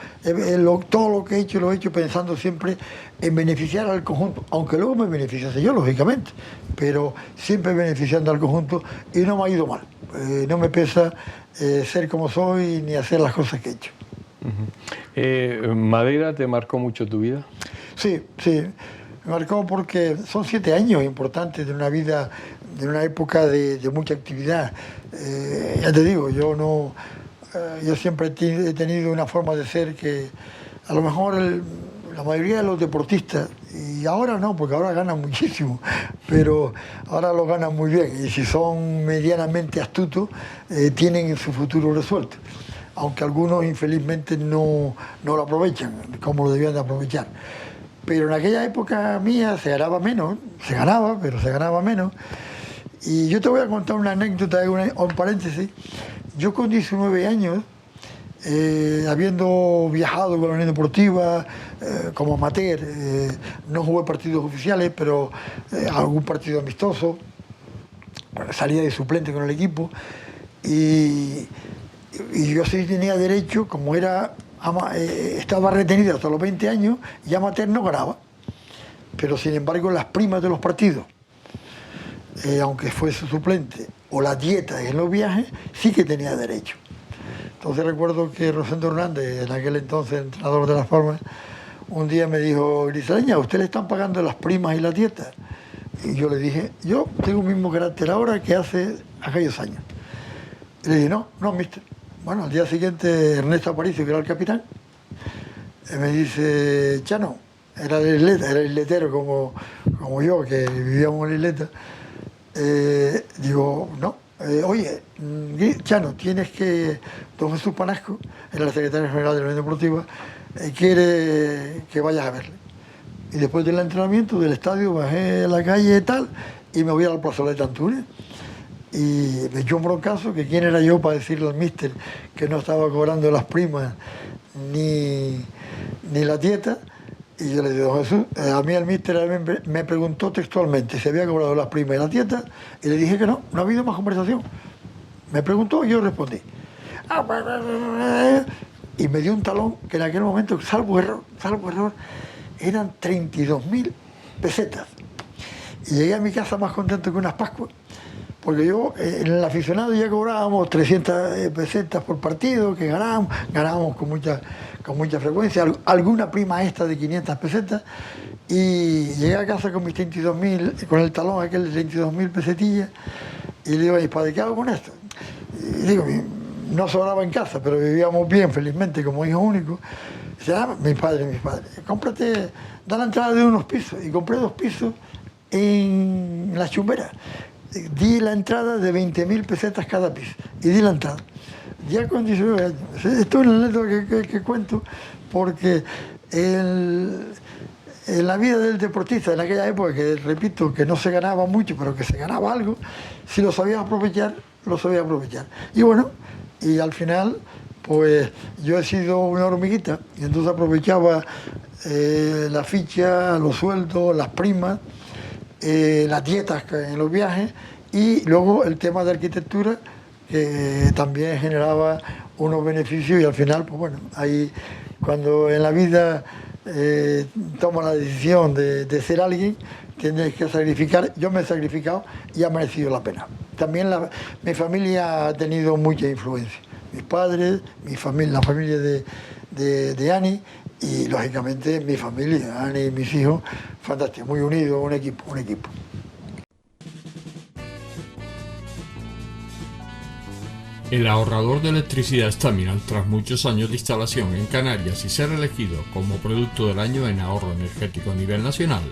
todo lo que he hecho lo he hecho pensando siempre en beneficiar al conjunto, aunque luego me beneficiase yo, lógicamente, pero siempre beneficiando al conjunto y no me ha ido mal. No me pesa ser como soy ni hacer las cosas que he hecho. ¿Madeira te marcó mucho tu vida? Sí, me marcó porque son 7 años importantes de una vida, de una época de mucha actividad. Ya te digo, yo siempre he tenido una forma de ser que a lo mejor la mayoría de los deportistas, y ahora no, porque ahora ganan muchísimo, pero ahora lo ganan muy bien, y si son medianamente astutos, tienen su futuro resuelto, aunque algunos infelizmente no lo aprovechan como lo debían de aprovechar. Pero en aquella época mía se ganaba menos, se ganaba, pero se ganaba menos. Y yo te voy a contar una anécdota, un paréntesis. Yo con 19 años, habiendo viajado con la Unión Deportiva como amateur, no jugué partidos oficiales, pero algún partido amistoso, salía de suplente con el equipo, y yo sí tenía derecho, como estaba retenido hasta los 20 años, y amateur no ganaba, pero sin embargo las primas de los partidos, aunque fuese suplente, o la dieta en los viajes, sí que tenía derecho. Entonces recuerdo que Rosendo Hernández, en aquel entonces entrenador de Las Palmas, un día me dijo: Grisaleña, ¿a usted le están pagando las primas y la dieta? Y yo le dije: yo tengo el mismo carácter ahora que hace aquellos años. Y le dije: no, mister. Bueno, al día siguiente Ernesto Aparicio, que era el capitán, me dice: Chano, era el isletero como yo, que vivíamos en la isleta. Digo: no. Oye, Chano, tienes que... Don Jesús Panasco, era el secretario general de la Unión Deportiva, quiere que vayas a verle. Y después del entrenamiento del estadio bajé a la calle y tal, y me voy a la plazoleta Antunes. Y me echó un broncazo, que quién era yo para decirle al míster que no estaba cobrando las primas ni la dieta. Y yo le digo: Don Jesús, a mí el míster me preguntó textualmente si había cobrado las primas y la dieta, y le dije que no ha habido más conversación. Me preguntó y yo respondí. Y me dio un talón que en aquel momento, salvo error, eran 32.000 pesetas. Y llegué a mi casa más contento que unas Pascuas, porque yo, en el aficionado ya cobrábamos 300 pesetas por partido, que ganábamos con mucha frecuencia, alguna prima extra de 500 pesetas, y llegué a casa con mis 32.000, con el talón aquel de 32.000 pesetillas, y le digo a mis padres: ¿qué hago con esto? Y digo, no sobraba en casa, pero vivíamos bien, felizmente, como hijo único. Dice: mis padres, cómprate, da la entrada de unos pisos, y compré 2 pisos en La Chumbera. Di la entrada de 20.000 pesetas cada piso, y di la entrada. Ya con 19 años. Esto es una anécdota que cuento, porque en la vida del deportista, en aquella época, que repito, que no se ganaba mucho, pero que se ganaba algo, si lo sabías aprovechar, lo sabía aprovechar. Y bueno, y al final, pues yo he sido una hormiguita, y entonces aprovechaba la ficha, los sueldos, las primas, las dietas en los viajes, y luego el tema de arquitectura, que también generaba unos beneficios, y al final, pues bueno, ahí cuando en la vida tomas la decisión de ser alguien, tienes que sacrificar. Yo me he sacrificado y ha merecido la pena. También mi familia ha tenido mucha influencia. Mis padres, la familia de Ani, y lógicamente mi familia, Ani y mis hijos, fantástico, muy unidos, un equipo. El ahorrador de electricidad Staminal, tras muchos años de instalación en Canarias y ser elegido como producto del año en ahorro energético a nivel nacional,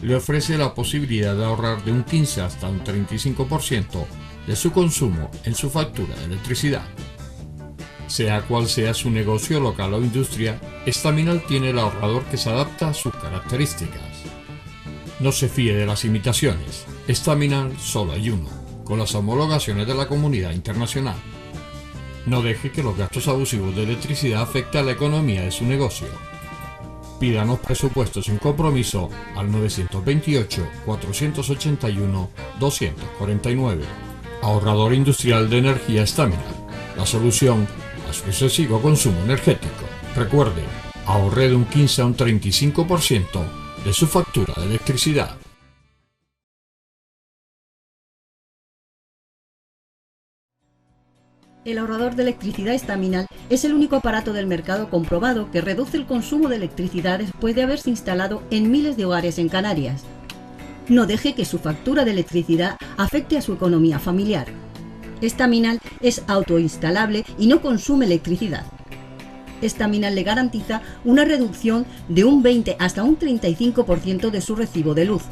le ofrece la posibilidad de ahorrar de un 15 hasta un 35% de su consumo en su factura de electricidad. Sea cual sea su negocio local o industria, Staminal tiene el ahorrador que se adapta a sus características. No se fíe de las imitaciones, Staminal solo hay uno, con las homologaciones de la comunidad internacional. No deje que los gastos abusivos de electricidad afecten a la economía de su negocio. Pídanos presupuestos sin compromiso al 928-481-249. Ahorrador industrial de energía Staminal, la solución a su excesivo consumo energético. Recuerde, ahorre de un 15 a un 35% de su factura de electricidad. El ahorrador de electricidad Staminal es el único aparato del mercado comprobado que reduce el consumo de electricidad después de haberse instalado en miles de hogares en Canarias. No deje que su factura de electricidad afecte a su economía familiar. Staminal es autoinstalable y no consume electricidad. Staminal le garantiza una reducción de un 20 hasta un 35% de su recibo de luz.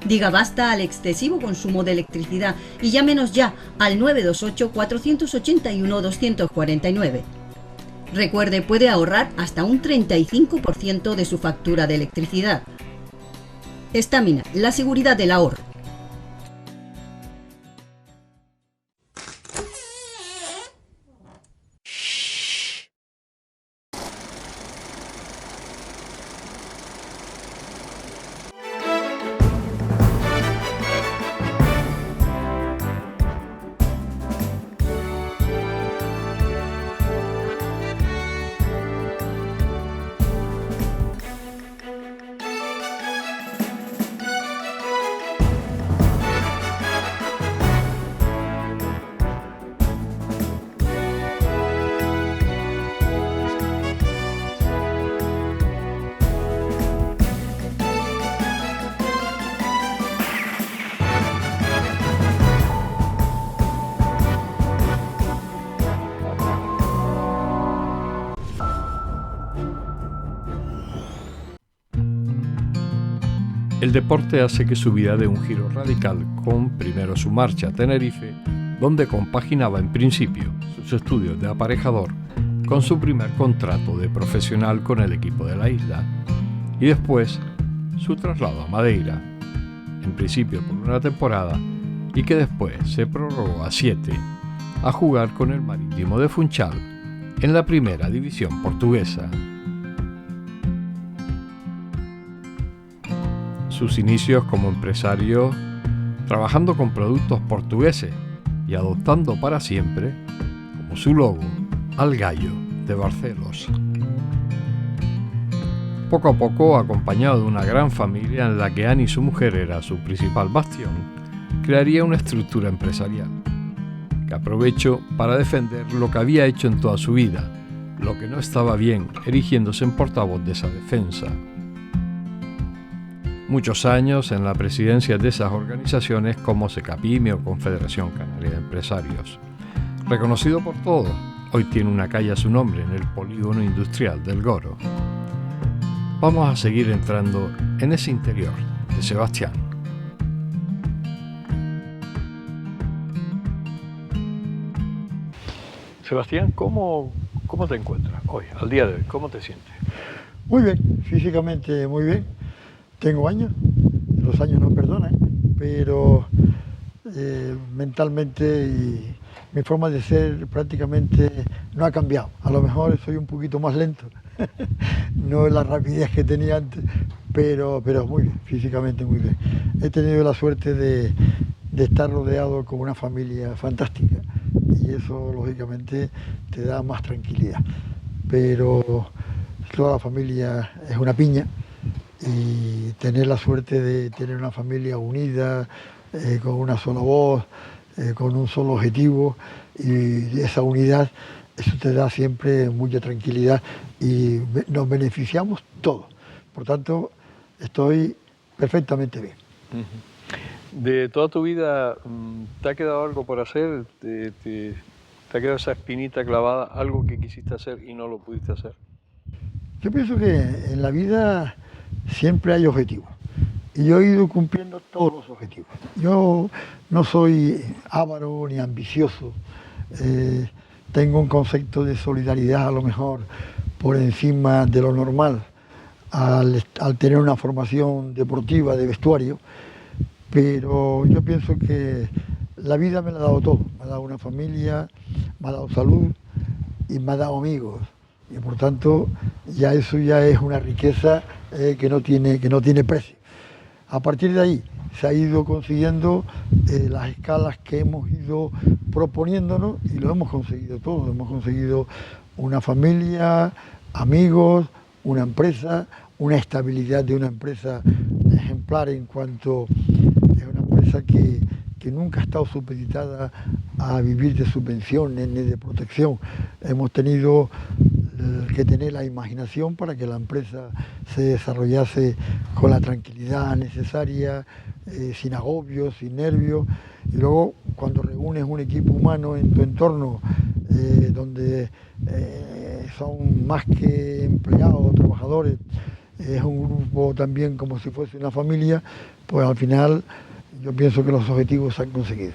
Diga basta al excesivo consumo de electricidad y llámenos ya al 928 481 249. Recuerde, puede ahorrar hasta un 35% de su factura de electricidad. Staminal, la seguridad del ahorro. El deporte hace que su vida dé un giro radical con primero su marcha a Tenerife, donde compaginaba en principio sus estudios de aparejador con su primer contrato de profesional con el equipo de la isla, y después su traslado a Madeira, en principio por una temporada y que después se prorrogó a 7, a jugar con el Marítimo de Funchal en la primera división portuguesa. Sus inicios como empresario, trabajando con productos portugueses y adoptando para siempre, como su logo, al gallo de Barcelos. Poco a poco, acompañado de una gran familia en la que Annie, su mujer, era su principal bastión, crearía una estructura empresarial, que aprovechó para defender lo que había hecho en toda su vida, lo que no estaba bien, erigiéndose en portavoz de esa defensa. Muchos años en la presidencia de esas organizaciones como Secapime o Confederación Canaria de Empresarios. Reconocido por todos, hoy tiene una calle a su nombre en el polígono industrial del Goro. Vamos a seguir entrando en ese interior de Sebastián. Sebastián, ¿cómo te encuentras hoy, al día de hoy? ¿Cómo te sientes? Muy bien, físicamente muy bien. Tengo años, los años no perdonan, pero mentalmente y mi forma de ser prácticamente no ha cambiado. A lo mejor soy un poquito más lento, no es la rapidez que tenía antes, pero muy bien, físicamente muy bien. He tenido la suerte de estar rodeado con una familia fantástica y eso lógicamente te da más tranquilidad. Pero toda la familia es una piña. Y tener la suerte de tener una familia unida, con una sola voz, con un solo objetivo, y esa unidad, eso te da siempre mucha tranquilidad y nos beneficiamos todos. Por tanto, estoy perfectamente bien. De toda tu vida, ¿te ha quedado algo por hacer? ¿Te ha quedado esa espinita clavada, algo que quisiste hacer y no lo pudiste hacer? Yo pienso que en la vida siempre hay objetivos y yo he ido cumpliendo todos los objetivos. Yo no soy avaro ni ambicioso, tengo un concepto de solidaridad a lo mejor por encima de lo normal al tener una formación deportiva de vestuario, pero yo pienso que la vida me la ha dado todo, me ha dado una familia, me ha dado salud y me ha dado amigos. Y por tanto, ya eso ya es una riqueza que no tiene precio. A partir de ahí se ha ido consiguiendo las escalas que hemos ido proponiéndonos y lo hemos conseguido todo. Hemos conseguido una familia, amigos, una empresa, una estabilidad de una empresa ejemplar en cuanto es una empresa que nunca ha estado supeditada a vivir de subvenciones ni de protección. Hemos tenido que tener la imaginación para que la empresa se desarrollase con la tranquilidad necesaria, sin agobios, sin nervios. Y luego, cuando reúnes un equipo humano en tu entorno donde son más que empleados o trabajadores, es un grupo también como si fuese una familia, pues al final yo pienso que los objetivos se han conseguido.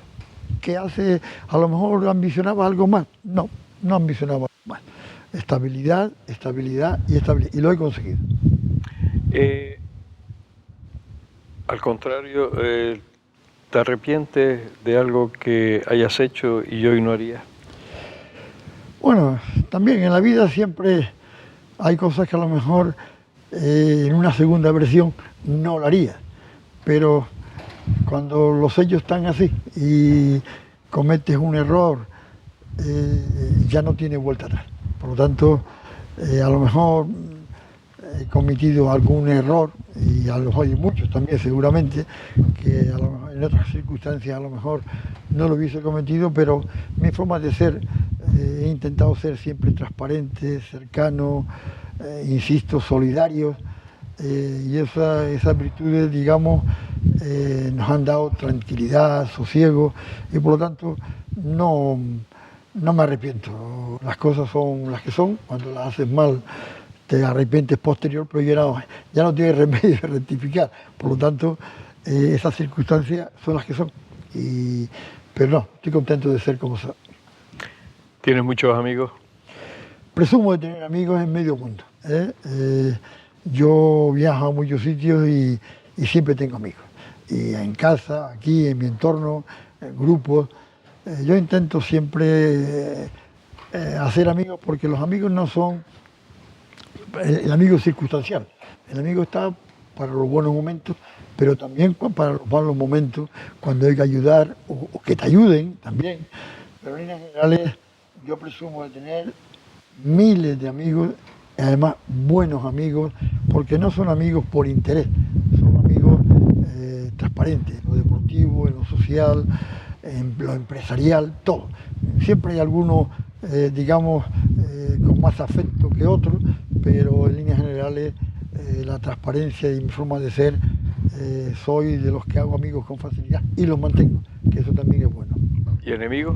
¿Qué hace? A lo mejor ambicionaba algo más. No, no ambicionaba más. Estabilidad, estabilidad y estabilidad. Y lo he conseguido. Al contrario, ¿te arrepientes de algo que hayas hecho y hoy no harías? Bueno, también en la vida siempre hay cosas que a lo mejor en una segunda versión no lo haría. Pero cuando los hechos están así y cometes un error, ya no tiene vuelta atrás. Por lo tanto, a lo mejor he cometido algún error, y a lo mejor hay muchos también seguramente, que a lo mejor en otras circunstancias a lo mejor no lo hubiese cometido, pero mi forma de ser, he intentado ser siempre transparente, cercano, insisto, solidario, y esas virtudes, digamos, nos han dado tranquilidad, sosiego, y por lo tanto no me arrepiento. Las cosas son las que son. Cuando las haces mal te arrepientes posterior, pero ya no tienes remedio de rectificar. Por lo tanto, esas circunstancias son las que son. Pero no, estoy contento de ser como soy. ¿Tienes muchos amigos? Presumo de tener amigos en medio mundo. Yo viajo a muchos sitios y siempre tengo amigos. Y en casa, aquí, en mi entorno, en grupos. Yo intento siempre hacer amigos, porque los amigos no son el amigo circunstancial. El amigo está para los buenos momentos, pero también para los malos momentos, cuando hay que ayudar o que te ayuden también. Pero en líneas generales yo presumo de tener miles de amigos, y además buenos amigos, porque no son amigos por interés, son amigos transparentes, en lo deportivo, en lo social, en lo empresarial, todo. Siempre hay algunos, digamos, con más afecto que otros, pero en líneas generales la transparencia y mi forma de ser, soy de los que hago amigos con facilidad y los mantengo, que eso también es bueno. ¿Y enemigos?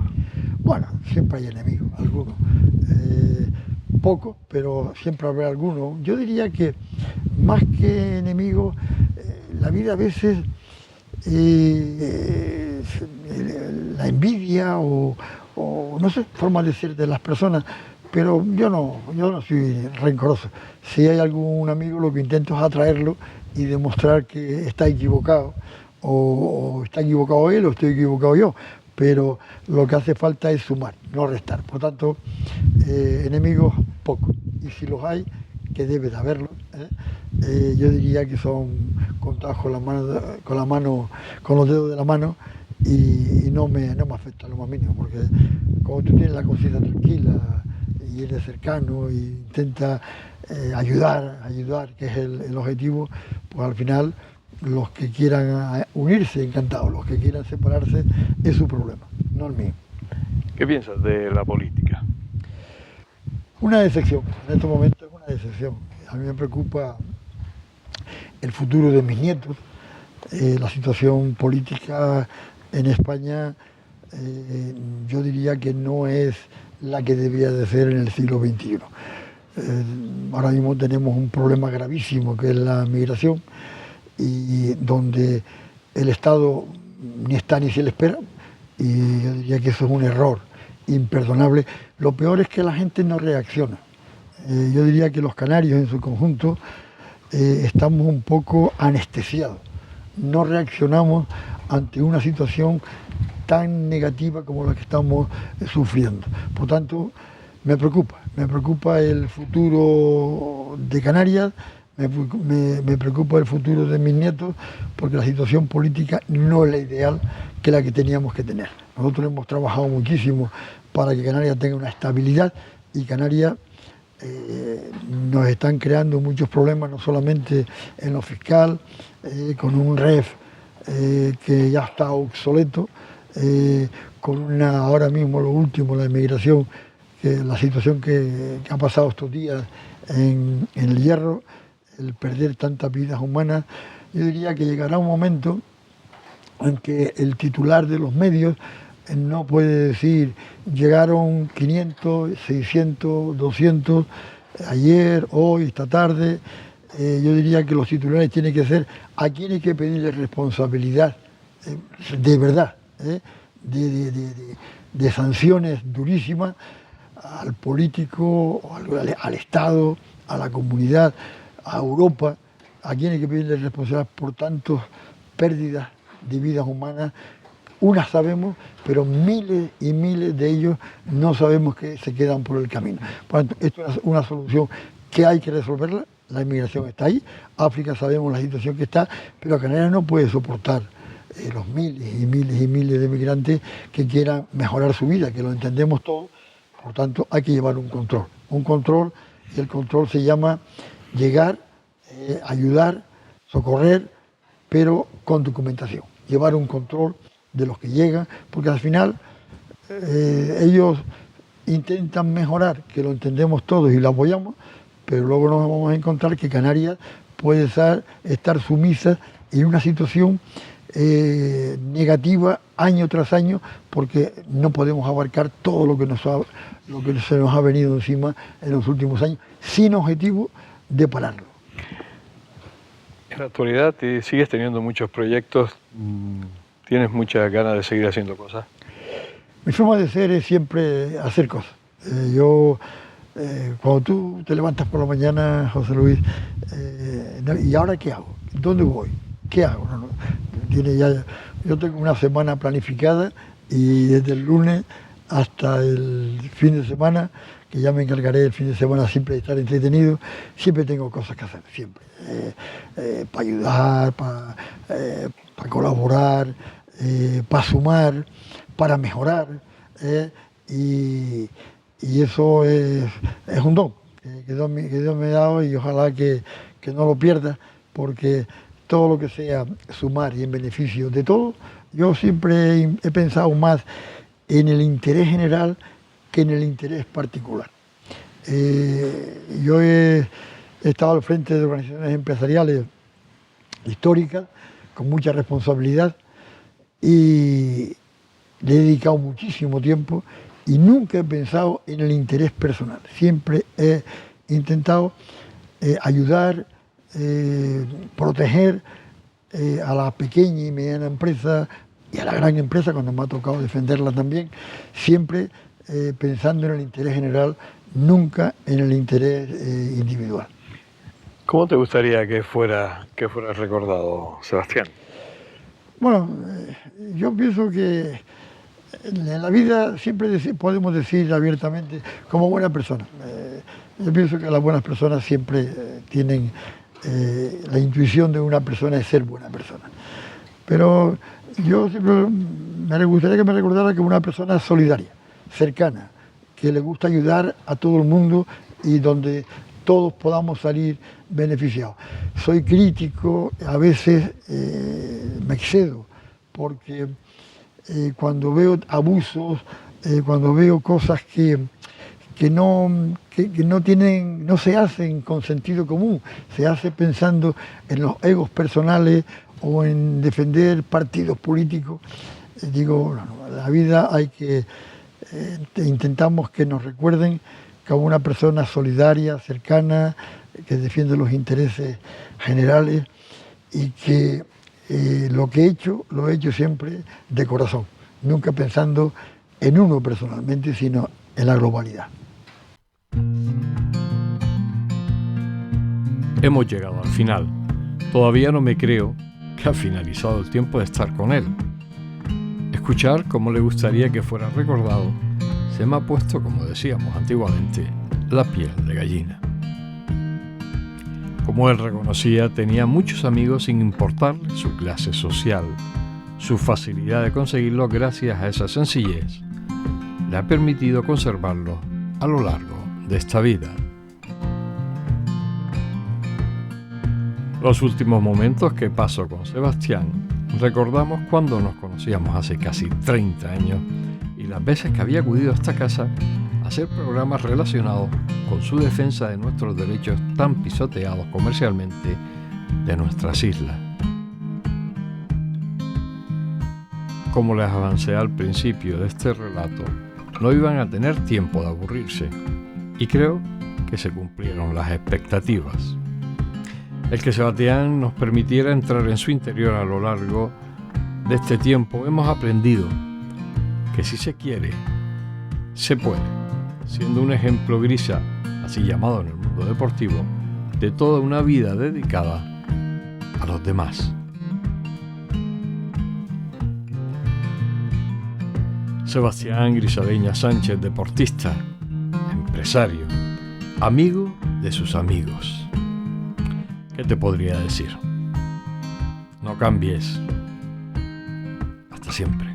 Bueno, siempre hay enemigos, algunos. Pocos, pero siempre habrá algunos. Yo diría que más que enemigos, la vida a veces, la envidia o no sé, forma de ser de las personas, pero yo no soy rencoroso. Si hay algún amigo, lo que intento es atraerlo y demostrar que está equivocado, o está equivocado él o estoy equivocado yo, pero lo que hace falta es sumar, no restar. Por tanto, enemigos pocos, y si los hay, que debe de haberlos, yo diría que son contados con los dedos de la mano, y no me afecta lo más mínimo, porque como tú tienes la conciencia tranquila y eres cercano e intenta ayudar, que es el objetivo, pues al final los que quieran unirse, encantados; los que quieran separarse, es su problema, no el mío. ¿Qué piensas de la política? Una decepción, en estos momentos es una decepción. A mí me preocupa el futuro de mis nietos, la situación política en España, yo diría que no es la que debía de ser en el siglo XXI. Ahora mismo tenemos un problema gravísimo, que es la migración, y donde el Estado ni está ni se le espera, y yo diría que eso es un error imperdonable. Lo peor es que la gente no reacciona. Yo diría que los canarios en su conjunto estamos un poco anestesiados, no reaccionamos ante una situación tan negativa como la que estamos sufriendo. Por tanto, me preocupa el futuro de Canarias, me preocupa el futuro de mis nietos, porque la situación política no es la ideal, que la que teníamos que tener. Nosotros hemos trabajado muchísimo para que Canarias tenga una estabilidad, y Canarias nos están creando muchos problemas, no solamente en lo fiscal, con un REF que ya está obsoleto, con ahora mismo lo último, la inmigración, la situación que ha pasado estos días en el Hierro, el perder tantas vidas humanas. Yo diría que llegará un momento en que el titular de los medios no puede decir llegaron 500, 600, 200 ayer, hoy, esta tarde. Yo diría que los titulares tienen que ser a quien hay que pedirle responsabilidad, de verdad, de sanciones durísimas al político, al Estado, a la comunidad, a Europa, a quien hay que pedirle responsabilidad por tantas pérdidas de vidas humanas. Unas sabemos, pero miles y miles de ellos no sabemos que se quedan por el camino. Por tanto, esto es una solución que hay que resolverla. La inmigración está ahí, África sabemos la situación que está, pero Canarias no puede soportar los miles y miles y miles de migrantes que quieran mejorar su vida, que lo entendemos todos. Por tanto, hay que llevar un control, y el control se llama llegar, ayudar, socorrer, pero con documentación. Llevar un control de los que llegan, porque al final ellos intentan mejorar, que lo entendemos todos y lo apoyamos, pero luego nos vamos a encontrar que Canarias puede estar sumisa en una situación negativa año tras año, porque no podemos abarcar todo lo que se nos ha venido encima en los últimos años, sin objetivo de pararlo. En la actualidad sigues teniendo muchos proyectos, tienes muchas ganas de seguir haciendo cosas. Mi forma de ser es siempre hacer cosas. Cuando tú te levantas por la mañana, José Luis, ¿y ahora qué hago? ¿Dónde voy? ¿Qué hago? Yo tengo una semana planificada y desde el lunes hasta el fin de semana, que ya me encargaré el fin de semana siempre de estar entretenido, siempre tengo cosas que hacer, siempre. Para ayudar, para colaborar, para sumar, para mejorar. Y eso es un don que Dios me ha dado, y ojalá que no lo pierda, porque todo lo que sea sumar y en beneficio de todos, yo siempre he pensado más en el interés general que en el interés particular. Yo he estado al frente de organizaciones empresariales históricas con mucha responsabilidad y le he dedicado muchísimo tiempo y nunca he pensado en el interés personal. Siempre he intentado ayudar, proteger a la pequeña y mediana empresa y a la gran empresa, cuando me ha tocado defenderla también, siempre pensando en el interés general, nunca en el interés individual. ¿Cómo te gustaría que fuera recordado, Sebastián? Bueno, yo pienso que en la vida siempre podemos decir abiertamente como buena persona. Yo pienso que las buenas personas siempre tienen la intuición de una persona es ser buena persona. Pero yo siempre me gustaría que me recordara como una persona solidaria, cercana, que le gusta ayudar a todo el mundo y donde todos podamos salir beneficiados. Soy crítico, a veces me excedo, porque cuando veo abusos, cuando veo cosas que no se hacen con sentido común, se hace pensando en los egos personales o en defender partidos políticos, digo, la vida hay que intentamos que nos recuerden como una persona solidaria, cercana, que defiende los intereses generales y que lo que he hecho, lo he hecho siempre de corazón, nunca pensando en uno personalmente, sino en la globalidad. Hemos llegado al final. Todavía no me creo que ha finalizado el tiempo de estar con él. Escuchar cómo le gustaría que fuera recordado se me ha puesto, como decíamos antiguamente, la piel de gallina. Como él reconocía, tenía muchos amigos sin importarle su clase social. Su facilidad de conseguirlo gracias a esa sencillez le ha permitido conservarlo a lo largo de esta vida. Los últimos momentos que paso con Sebastián recordamos cuando nos conocíamos hace casi 30 años y las veces que había acudido a esta casa a hacer programas relacionados con su defensa de nuestros derechos tan pisoteados comercialmente de nuestras islas. Como les avancé al principio de este relato, no iban a tener tiempo de aburrirse, y creo que se cumplieron las expectativas. El que Sebastián nos permitiera entrar en su interior a lo largo de este tiempo, hemos aprendido que si se quiere, se puede, siendo un ejemplo Grisa, así llamado en el mundo deportivo, de toda una vida dedicada a los demás. Sebastián Grisadeña Sánchez, deportista, empresario, amigo de sus amigos. ¿Qué te podría decir? No cambies. Hasta siempre.